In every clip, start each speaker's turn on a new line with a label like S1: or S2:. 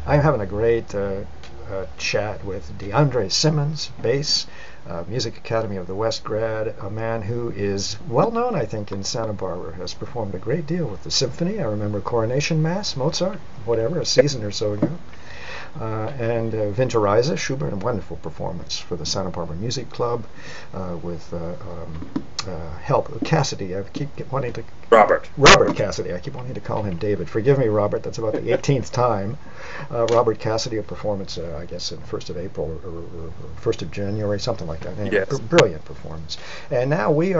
S1: I'm having a great chat with Deandre Simmons, bass, Music Academy of the West grad, a man who is well known, I think, in Santa Barbara, has performed a great deal with the symphony. I remember Coronation Mass, Mozart, whatever, a season or so ago. And Winterreise, Schubert, a wonderful performance for the Santa Barbara Music Club with help. Cassidy, I keep wanting to... Robert Cassidy, I keep wanting to call him David. Forgive me, Robert, that's about the 18th time. Robert Cassidy, a performance, I guess, in 1st of April or 1st of January, something like that. Anyway,
S2: Yes.
S1: Brilliant performance. And now we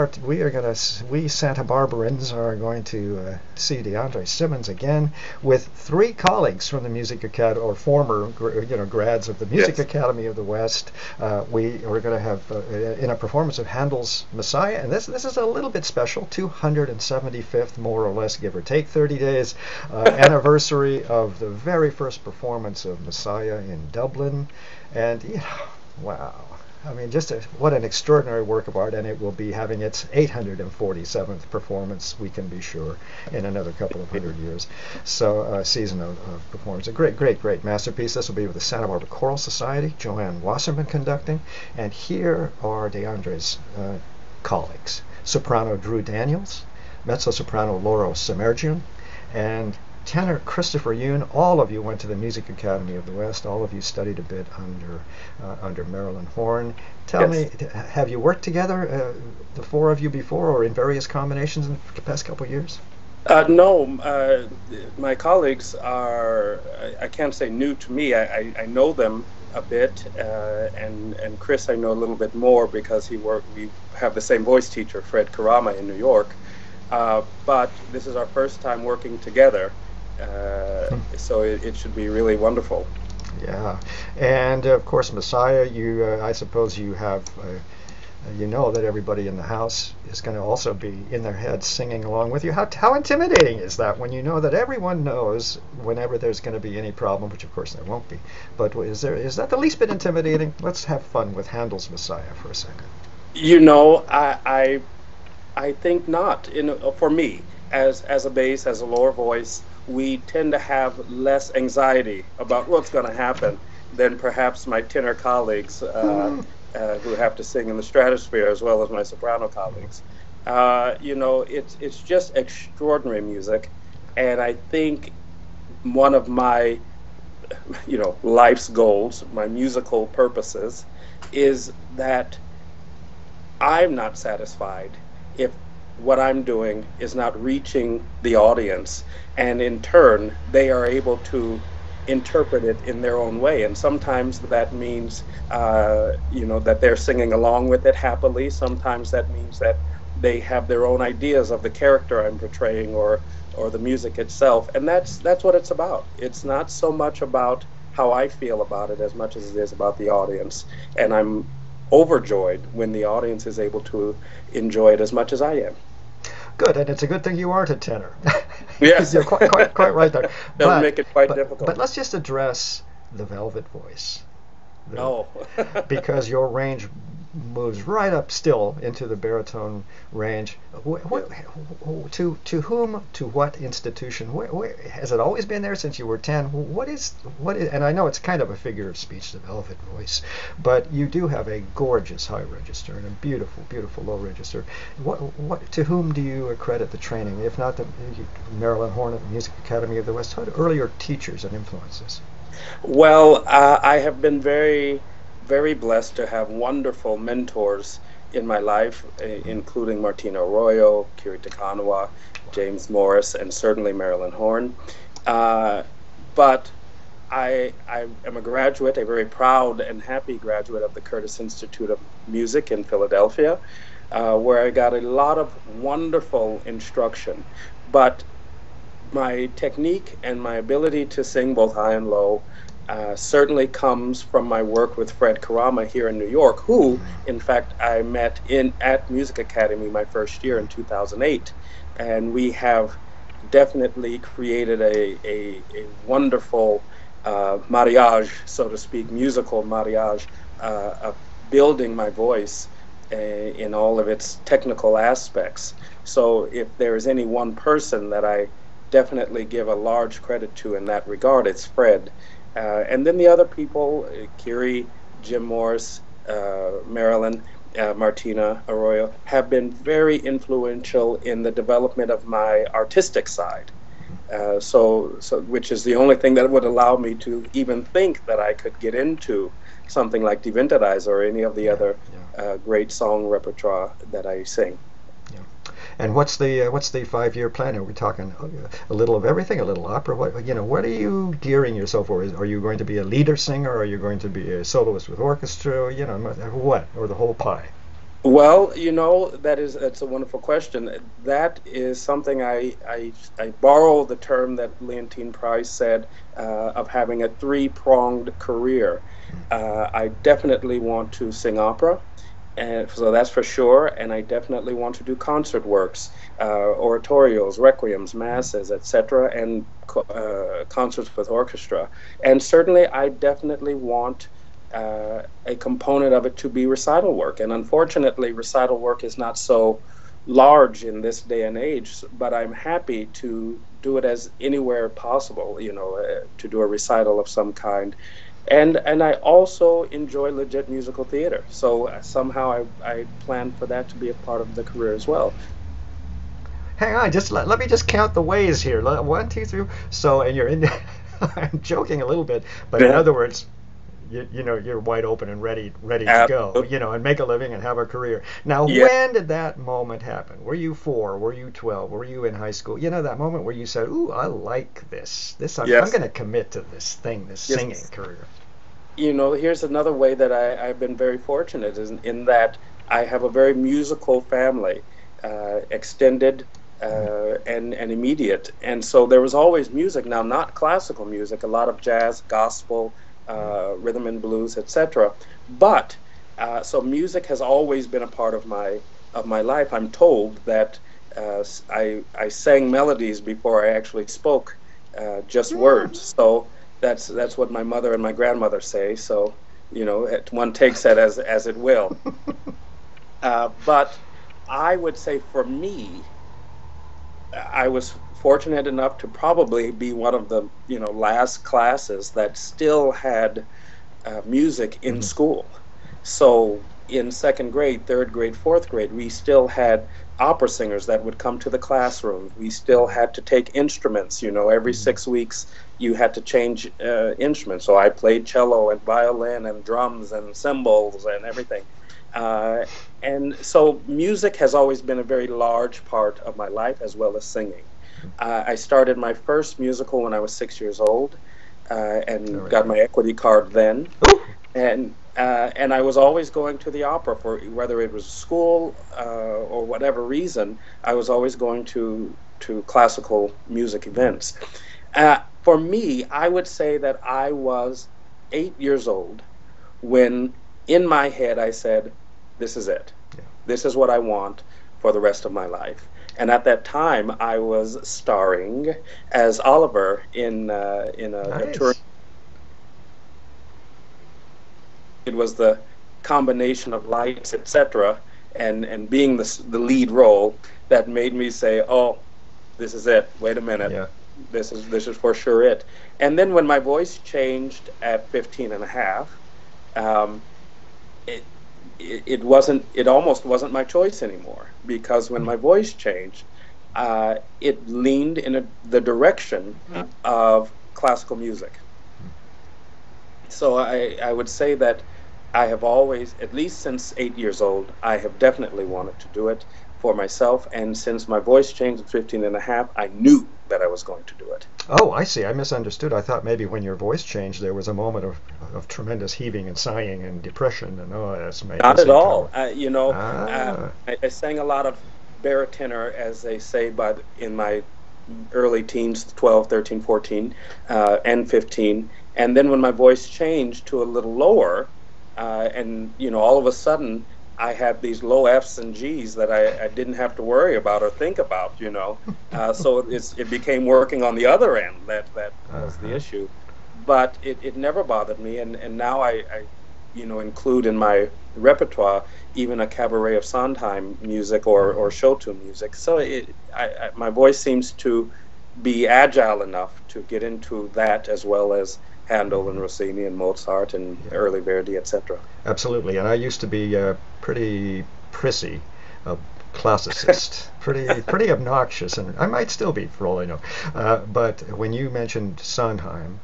S1: Santa Barbarans are going to see Deandre Simmons again with 3 colleagues from the Music Academy, or former grads of the Music
S2: Yes.
S1: Academy of the West. We are going to have in a performance of Handel's Messiah, and this is a little bit special, 275th, more or less, give or take 30 days, anniversary of the very first performance of Messiah in Dublin. And wow, I mean, what an extraordinary work of art, and it will be having its 847th performance, we can be sure, in another couple of hundred years. So a season of performance, a great masterpiece. This will be with the Santa Barbara Choral Society, Joanne Wasserman conducting, and here are Deandre's colleagues: soprano Drew Daniels, mezzo-soprano Laura Semerjian, and tenor Christopher Yoon. All of you went to the Music Academy of the West. All of you studied a bit under Marilyn Horne. Tell
S2: Yes.
S1: me, have you worked together, the 4 of you, before, or in various combinations in the past couple of years?
S2: No, my colleagues are, I can't say new to me. I know them a bit, and Chris I know a little bit more because we have the same voice teacher, Fred Karama, in New York. But this is our first time working together, so it should be really wonderful.
S1: Yeah, and of course, Messiah. I suppose you have. You know that everybody in the house is going to also be in their heads singing along with you. How intimidating is that when you know that everyone knows whenever there's going to be any problem, which of course there won't be. But is that the least bit intimidating? Let's have fun with Handel's Messiah for a second.
S2: I think not. For me, as a bass, as a lower voice, we tend to have less anxiety about what's going to happen than perhaps my tenor colleagues who have to sing in the stratosphere, as well as my soprano colleagues. It's just extraordinary music, and I think one of my life's goals, my musical purposes, is that I'm not satisfied if what I'm doing is not reaching the audience, and in turn they are able to interpret it in their own way. And sometimes that means that they're singing along with it happily. Sometimes that means that they have their own ideas of the character I'm portraying, or the music itself. And that's what it's about. It's not so much about how I feel about it as much as it is about the audience. And I'm overjoyed when the audience is able to enjoy it as much as I am.
S1: Good, and it's a good thing you aren't a tenor.
S2: Yes.
S1: You're quite right there.
S2: That would make it quite difficult.
S1: But let's just address the velvet voice.
S2: No.
S1: Because your range moves right up still into the baritone range. To whom, to what institution? Where, has it always been there since you were 10? What is? And I know it's kind of a figure of speech, the velvet voice, but you do have a gorgeous high register and a beautiful low register. To whom do you accredit the training, if not the Marilyn Horne at the Music Academy of the West? What earlier teachers and influences?
S2: Well, I have been very, very blessed to have wonderful mentors in my life, including Martina Arroyo, Kiri Takanawa, James Morris, and certainly Marilyn Horne. But I am a graduate, a very proud and happy graduate of the Curtis Institute of Music in Philadelphia, where I got a lot of wonderful instruction. But my technique and my ability to sing both high and low certainly comes from my work with Fred Karama here in New York, who, in fact, I met at Music Academy my first year in 2008. And we have definitely created a wonderful mariage, so to speak, musical mariage, of building my voice in all of its technical aspects. So if there is any one person that I definitely give a large credit to in that regard, it's Fred. And then the other people, Kiri, Jim Morris, Marilyn, Martina Arroyo, have been very influential in the development of my artistic side. So which is the only thing that would allow me to even think that I could get into something like Die Winterreise or any of the
S1: Yeah,
S2: other
S1: yeah,
S2: great song repertoire that I sing.
S1: yeah. And what's the 5-year plan? Are we talking a little of everything, a little opera? What are you gearing yourself for? Are you going to be a leader singer? Are you going to be a soloist with orchestra? What? Or the whole pie?
S2: Well, that's a wonderful question. That is something I borrow the term that Leontine Price said of having a three-pronged career. I definitely want to sing opera, and so that's for sure. And I definitely want to do concert works, oratorios, requiems, masses, etc., and concerts with orchestra. And certainly, I definitely want a component of it to be recital work. And unfortunately, recital work is not so large in this day and age, but I'm happy to do it as anywhere possible, to do a recital of some kind. And I also enjoy legit musical theater. So somehow I plan for that to be a part of the career as well.
S1: Hang on, just let me just count the ways here. One, two, three. So, and you're in. I'm joking a little bit, but in
S2: Yeah,
S1: other words, you're wide open and ready to go,
S2: absolutely.
S1: and make a living and have a career. Now,
S2: Yeah,
S1: when did that moment happen? Were you 4? Were you 12? Were you in high school? That moment where you said, "Ooh, I like this. I'm
S2: yes,
S1: going to commit to this thing, this singing
S2: yes.
S1: career."
S2: Here's another way that I've been very fortunate is in that I have a very musical family, extended
S1: Mm,
S2: and immediate. And so there was always music. Now, not classical music, a lot of jazz, gospel,
S1: mm,
S2: rhythm and blues, etc. But so music has always been a part of my life. I'm told that I sang melodies before I actually spoke just
S1: mm.
S2: words. So that's what my mother and my grandmother say. So one takes that as it will. But I would say for me, I was fortunate enough to probably be one of the last classes that still had music in
S1: Mhm.
S2: school. So in second grade, third grade, fourth grade, we still had opera singers that would come to the classroom. We still had to take instruments. Every
S1: Mhm.
S2: 6 weeks you had to change instruments. So I played cello and violin and drums and cymbals and everything. Uh, and so music has always been a very large part of my life as well as singing. I started my first musical when I was 6 years old
S1: All
S2: and
S1: right.
S2: got my equity card then.
S1: Ooh.
S2: And I was always going to the opera for whether it was school or whatever reason. I was always going to classical music events. For me, I would say that I was 8 years old when, in my head, I said, "This is it.
S1: Yeah.
S2: This is what I want for the rest of my life." And at that time, I was starring as Oliver in a touring.
S1: Nice.
S2: It was the combination of lights, etc., and being the lead role that made me say, "Oh, this is it. Wait a minute.
S1: Yeah.
S2: This is for sure it." And then when my voice changed at 15 and a half, um, it, it almost wasn't my choice anymore because when
S1: Mm.
S2: my voice changed, it leaned in the direction of classical music. So I would say that I have always, at least since 8 years old, I have definitely wanted to do it for myself. And since my voice changed at 15 and a half, I knew that I was going to do it.
S1: Oh, I see. I misunderstood. I thought maybe when your voice changed, there was a moment of tremendous heaving and sighing and depression, and oh, that's
S2: Not at
S1: missing
S2: all.
S1: power. Ah.
S2: I sang a lot of baritone, as they say, in my early teens, 12, 13, 14, and 15. And then when my voice changed to a little lower, and all of a sudden I had these low F's and G's that I didn't have to worry about or think about. So it became working on the other end that was the
S1: Uh-huh.
S2: issue. But it never bothered me, and now I include in my repertoire even a cabaret of Sondheim music or
S1: Mhm.
S2: show tune music. So my voice seems to be agile enough to get into that as well as Handel and Rossini and Mozart and
S1: Yeah.
S2: early Verdi, etc.
S1: Absolutely. And I used to be pretty prissy, a classicist, pretty obnoxious, and I might still be for all I know. But when you mentioned Sondheim,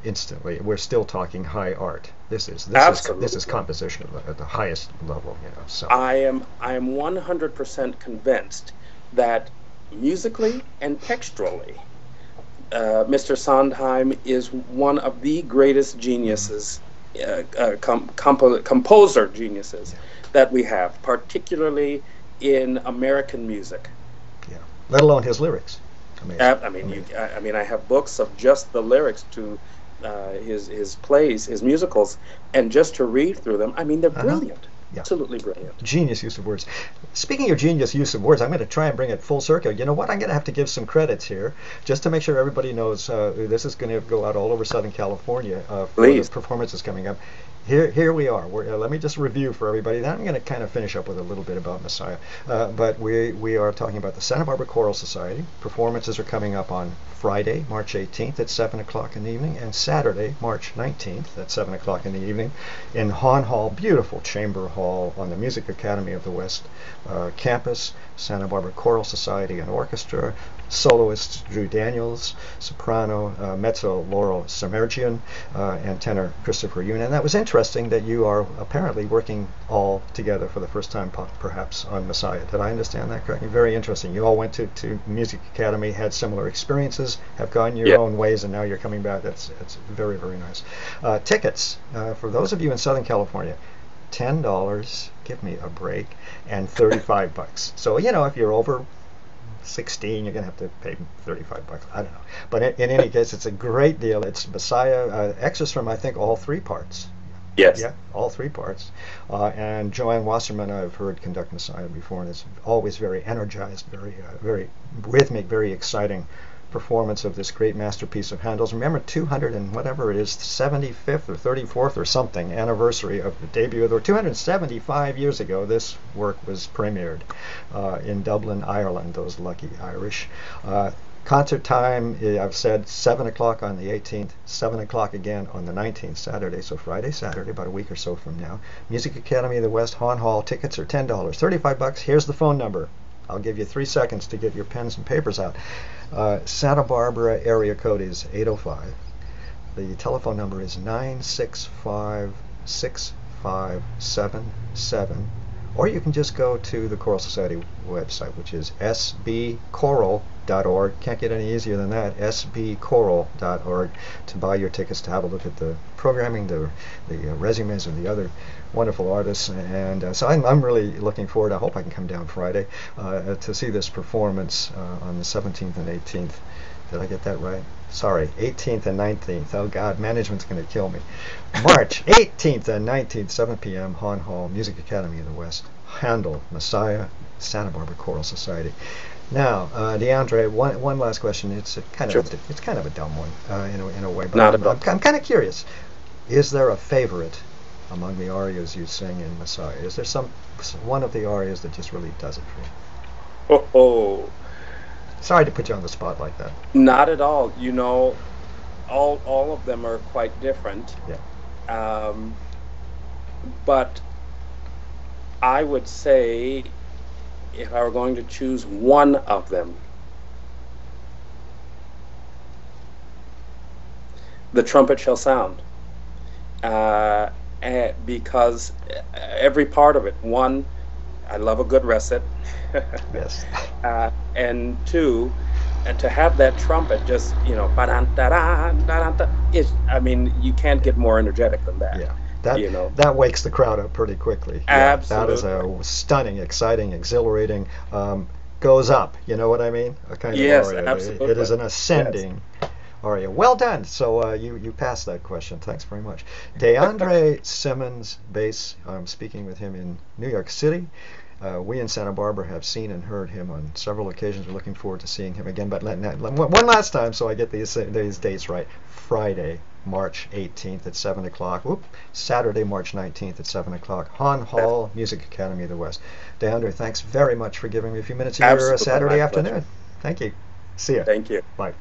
S1: instantly we're still talking high art. This is
S2: Absolutely.
S1: composition at the highest level. So
S2: I am 100% convinced that musically and textually, Mr. Sondheim is one of the greatest
S1: mm,
S2: geniuses, composer geniuses
S1: yeah,
S2: that we have, particularly in American music.
S1: yeah. Let alone his lyrics. Amazing.
S2: I mean,
S1: Amazing.
S2: I have books of just the lyrics to his plays, his musicals, and just to read through them, I mean, they're
S1: Uh-huh.
S2: brilliant,
S1: Yeah.
S2: absolutely brilliant.
S1: Genius use of words. Speaking of genius use of words, I'm going to try and bring it full circle. You know what? I'm going to have to give some credits here, just to make sure everybody knows this is going to go out all over Southern California for the
S2: Please,
S1: performances coming up. Here we are. Let me just review for everybody. Then I'm going to kind of finish up with a little bit about Messiah. But we are talking about the Santa Barbara Choral Society. Performances are coming up on Friday, March 18th at 7 o'clock in the evening, and Saturday, March 19th at 7 o'clock in the evening in Hahn Hall, beautiful chamber hall on the Music Academy of the West campus. Santa Barbara Choral Society and Orchestra, soloists Drew Daniels, soprano mezzo Laurel Semerjian, and tenor Christopher Yoon. And that was interesting that you are apparently working all together for the first time, perhaps, on Messiah. Did I understand that correctly? Very interesting. You all went to Music Academy, had similar experiences, have gone your
S2: yeah,
S1: own ways, and now you're coming back. That's very, very nice. Tickets, for those of you in Southern California, $10, give me a break, and $35. So, if you're over 16, you're going to have to pay $35. I don't know. But in any case, it's a great deal. It's Messiah, extras from, I think, all three parts.
S2: yes.
S1: Yeah, all three parts. And Joanne Wasserman, I've heard conduct Messiah before, and it's always very energized, very rhythmic, very exciting performance of this great masterpiece of Handel's. Remember, 200 and whatever it is, 75th or 34th or something anniversary of the debut of the 275 years ago. This work was premiered in Dublin, Ireland. Those lucky Irish. Concert time, I've said 7 o'clock on the 18th, 7 o'clock again on the 19th, Saturday, so Friday, Saturday, about a week or so from now. Music Academy of the West, Hahn Hall, tickets are $10, $35. Here's the phone number. I'll give you 3 seconds to get your pens and papers out. Santa Barbara area code is 805. The telephone number is 965-6577. Or you can just go to the Choral Society website, which is sbchoral.org. Can't get any easier than that, sbchoral.org, to buy your tickets, to have a look at the programming, the resumes of the other wonderful artists. And so I'm really looking forward. I hope I can come down Friday to see this performance on the 17th and 18th. Did I get that right? Sorry, 18th and 19th. Oh God, management's going to kill me. March 18th and 19th, 7 p.m., Hahn Hall, Music Academy of the West. Handel, Messiah, Santa Barbara Choral Society. Now, Deandre, one last question. It's kind
S2: Sure.
S1: of a dumb one in a way, but
S2: Not
S1: I'm,
S2: at all.
S1: I'm, I'm kind of curious. Is there a favorite among the arias you sing in Messiah? Is there one of the arias that just really does it for you?
S2: Oh, oh,
S1: Sorry to put you on the spot like that.
S2: not at all. All of them are quite different.
S1: Yeah.
S2: Um, but I would say, if I were going to choose one of them, the trumpet shall sound. Because every part of it, one, I love a good recit,
S1: Yes.
S2: and two, and to have that trumpet just, ba-dun-da-dun, da-dun-da, I mean, you can't get more energetic than that.
S1: Yeah. That
S2: You know,
S1: that wakes the crowd up pretty quickly. Yeah, that is
S2: absolutely.
S1: a stunning, exciting, exhilarating. Goes up. You know what I mean? A kind of
S2: Yes,
S1: aria. It is
S2: absolutely.
S1: an
S2: Yes.
S1: ascending aria. Well done. So you passed that question. Thanks very much. Deandre Simmons, bass. I'm speaking with him in New York City. We in Santa Barbara have seen and heard him on several occasions. We're looking forward to seeing him again. But one last time, so I get these dates right. Friday, March 18th at 7 o'clock. Whoop. Saturday, March 19th at 7 o'clock. Hahn Hall, Music Academy of the West. Deandre, thanks very much for giving me a few minutes of your
S2: Absolutely
S1: Saturday
S2: my
S1: afternoon.
S2: pleasure.
S1: Thank you. See ya.
S2: Thank you.
S1: Bye.